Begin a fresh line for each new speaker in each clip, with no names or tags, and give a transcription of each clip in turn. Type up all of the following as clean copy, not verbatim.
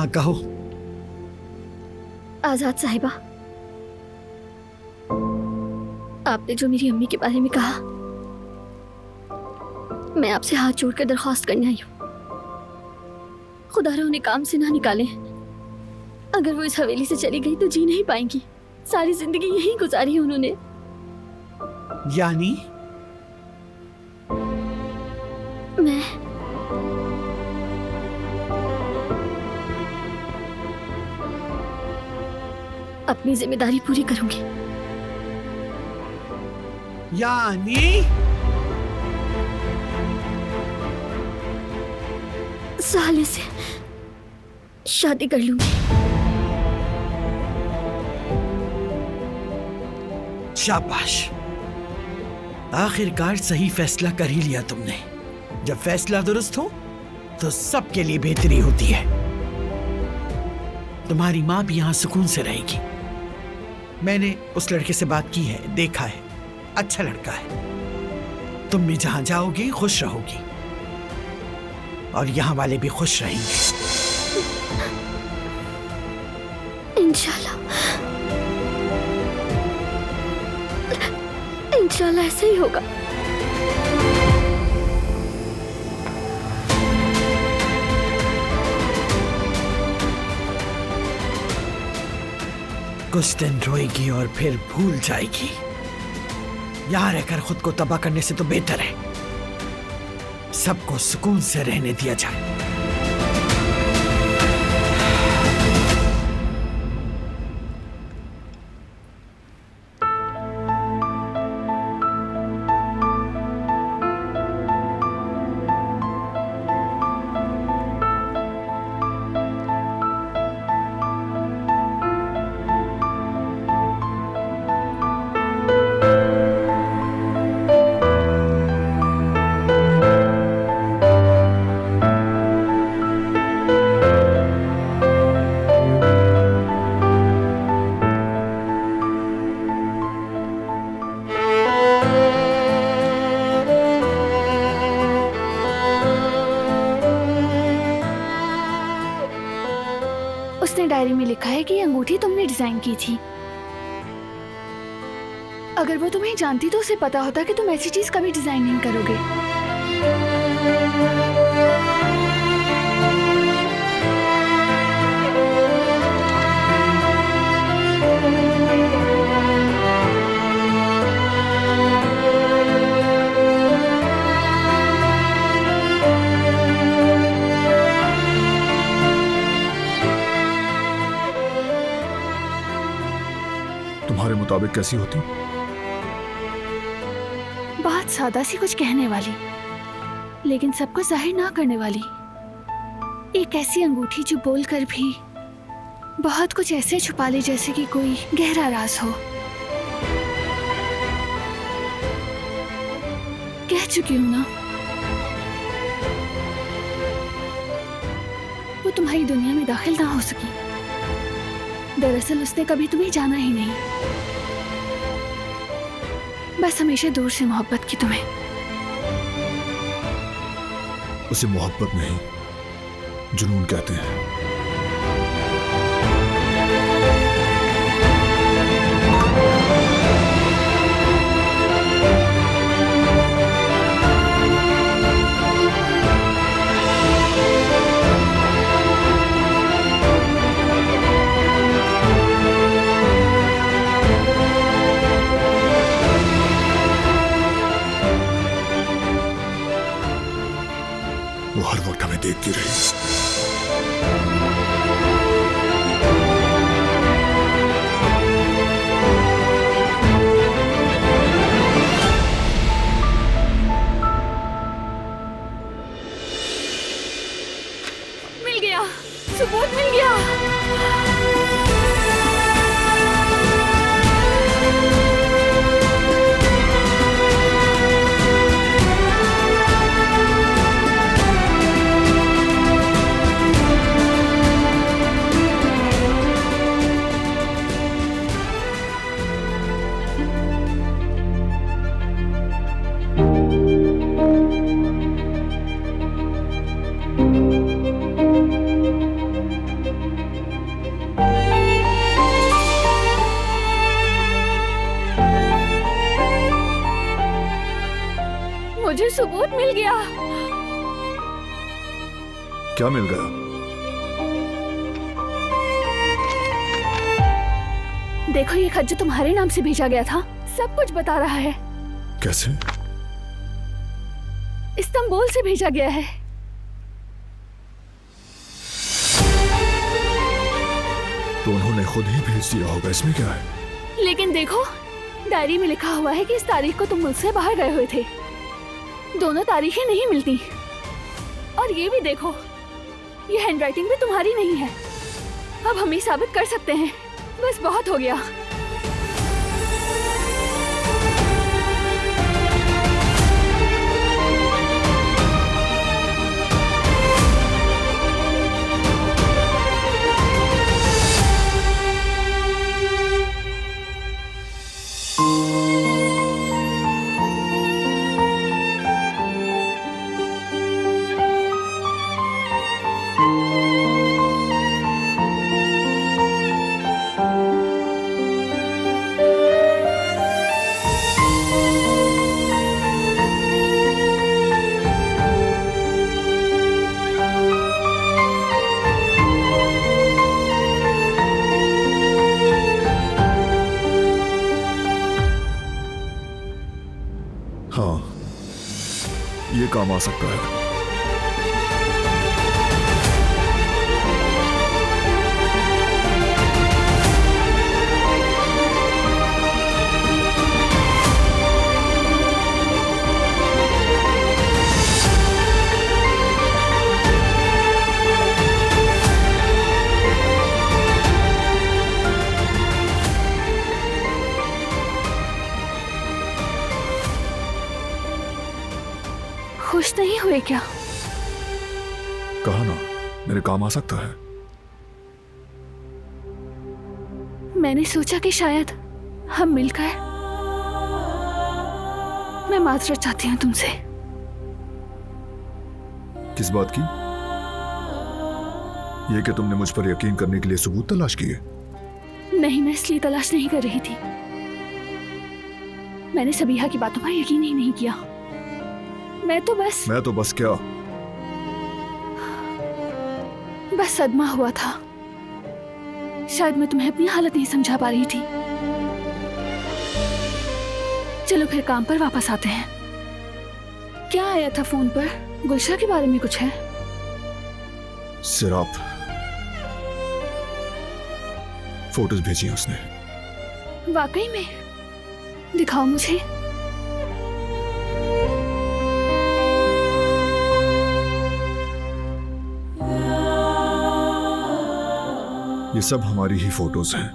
हाँ कहो।
आजाद साहिबा, आपने जो मेरी अम्मी के बारे में कहा, मैं आपसे हाथ जोड़कर दरख्वास्त करने आई हूँ। खुदारा उन्हें काम से ना निकालें। अगर वो इस हवेली से चली गई तो जी नहीं पाएंगी। सारी जिंदगी यहीं गुजारी है उन्होंने।
यानी
मैं अपनी जिम्मेदारी पूरी करूंगी।
यानी
साले से शादी कर लूंगी।
शाबाश, आखिरकार सही फैसला कर ही लिया तुमने। जब फैसला दुरुस्त हो तो सबके लिए बेहतरी होती है। तुम्हारी माँ भी यहाँ सुकून से रहेगी। मैंने उस लड़के से बात की है, देखा है, अच्छा लड़का है। तुम भी जहाँ जाओगी खुश रहोगी और यहाँ वाले भी खुश रहेंगे।
इंशाल्लाह, इंशाल्लाह ऐसा ही होगा।
कुछ दिन रोएगी और फिर भूल जाएगी। यहाँ रहकर खुद को तबाह करने से तो बेहतर है सबको सुकून से रहने दिया जाए।
उसने डायरी में लिखा है कि ये अंगूठी तुमने डिजाइन की थी। अगर वो तुम्हें जानती तो उसे पता होता कि तुम ऐसी चीज कभी डिजाइन नहीं करोगे।
तुम्हारे मुताबिक कैसी होती?
बहुत सादा सी, कुछ कहने वाली लेकिन सबको जाहिर ना करने वाली। एक ऐसी अंगूठी जो बोलकर भी बहुत कुछ ऐसे छुपा ले जैसे कि कोई गहरा राज हो। कह चुकी हूं ना, वो तुम्हारी दुनिया में दाखिल ना हो सकी। दरअसल उसने कभी तुम्हें जाना ही नहीं, बस हमेशा दूर से मोहब्बत की तुम्हें।
उसे मोहब्बत नहीं, जुनून कहते हैं। वो हर वक्त हमें देखती रही।
मुझे सबूत मिल गया।
क्या मिल गया?
देखो ये खत जो तुम्हारे नाम से भेजा गया था सब कुछ बता रहा है।
कैसे?
इस्तांबुल से भेजा गया है।
तो उन्होंने खुद ही भेज दिया होगा, इसमें क्या है?
लेकिन देखो डायरी में लिखा हुआ है कि इस तारीख को तुम मुझसे बाहर गए हुए थे। दोनों तारीखें नहीं मिलती। और ये भी देखो, ये हैंडराइटिंग भी तुम्हारी नहीं है। अब हम ही साबित कर सकते हैं। बस बहुत हो गया।
हाँ, ये काम आ सकता है।
खुश नहीं हुए क्या?
कहा ना, मेरे काम आ सकता है।
मैंने सोचा कि शायद हम मिलकर। मैं माजरत चाहती हूँ तुमसे।
किस बात की? ये कि तुमने मुझ पर यकीन करने के लिए सबूत तलाश किए?
नहीं, मैं इसलिए तलाश नहीं कर रही थी। मैंने सबीहा की बातों पर यकीन ही नहीं किया। मैं तो बस
क्या?
बस सदमा हुआ था। शायद मैं तुम्हें अपनी हालत नहीं समझा पा रही थी। चलो फिर काम पर वापस आते हैं। क्या आया था फोन पर? गुलशा के बारे में कुछ है?
सिर्फ फोटोज भेजी हैं उसने।
वाकई में? दिखाओ मुझे।
ये सब हमारी ही फोटोज हैं।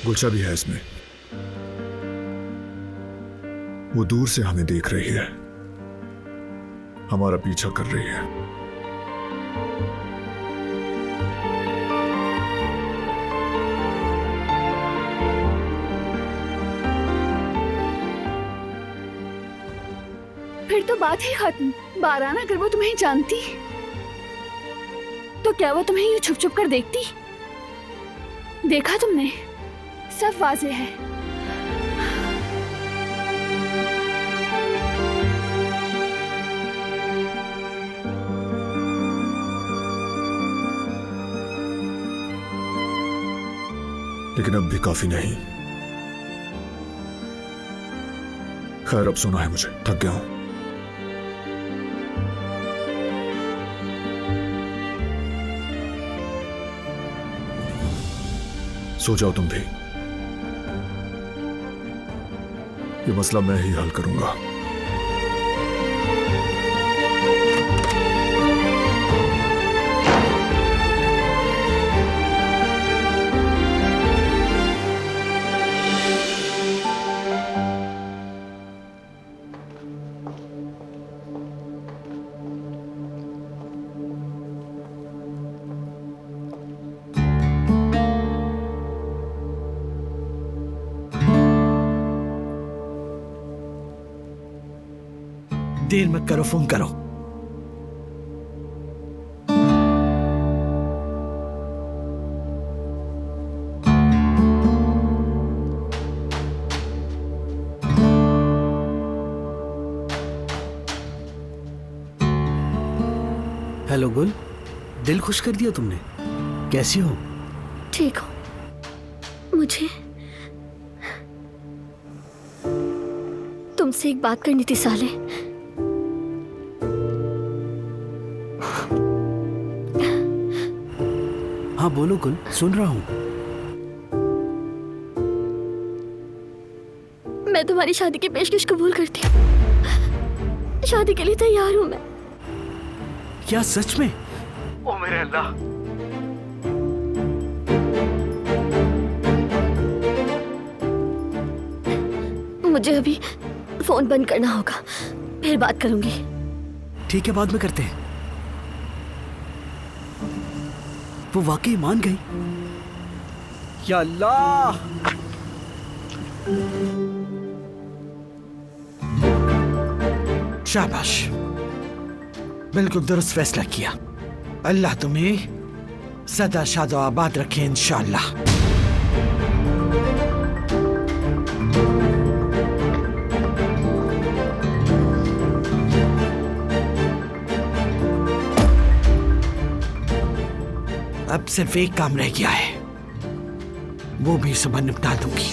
गुलशा भी है इसमें। वो दूर से हमें देख रही है, हमारा पीछा कर रही है।
फिर तो बात ही खत्म। बाराना अगर वो तुम्हें जानती तो क्या वो तुम्हें यूं छुप छुप कर देखती? देखा तुमने, सब वाज़े है।
लेकिन अब भी काफी नहीं। खैर, अब सुना है मुझे, थक गया हूं। सो जाओ तुम भी। ये मसला मैं ही हल करूंगा।
देर मत करो, फोन करो।
हेलो गुल, दिल खुश कर दिया तुमने। कैसी हो?
ठीक हो। मुझे तुमसे एक बात करनी थी साले।
हाँ बोलो गुल, सुन रहा हूँ।
मैं तुम्हारी शादी की पेशकश कबूल करती हूँ। शादी के लिए तैयार हूँ मैं।
क्या सच में?
ओ मेरे अल्लाह।
मुझे अभी फोन बंद करना होगा, फिर बात करूंगी।
ठीक है, बाद में करते हैं। वो वाकई मान गई। या अल्लाह।
शाबाश, बिल्कुल दुरुस्त फैसला किया। अल्लाह तुम्हें सदा शादो आबाद रखे इंशाअल्लाह। अब सिर्फ एक काम रह गया है, वो भी सुबह निपटा दूंगी।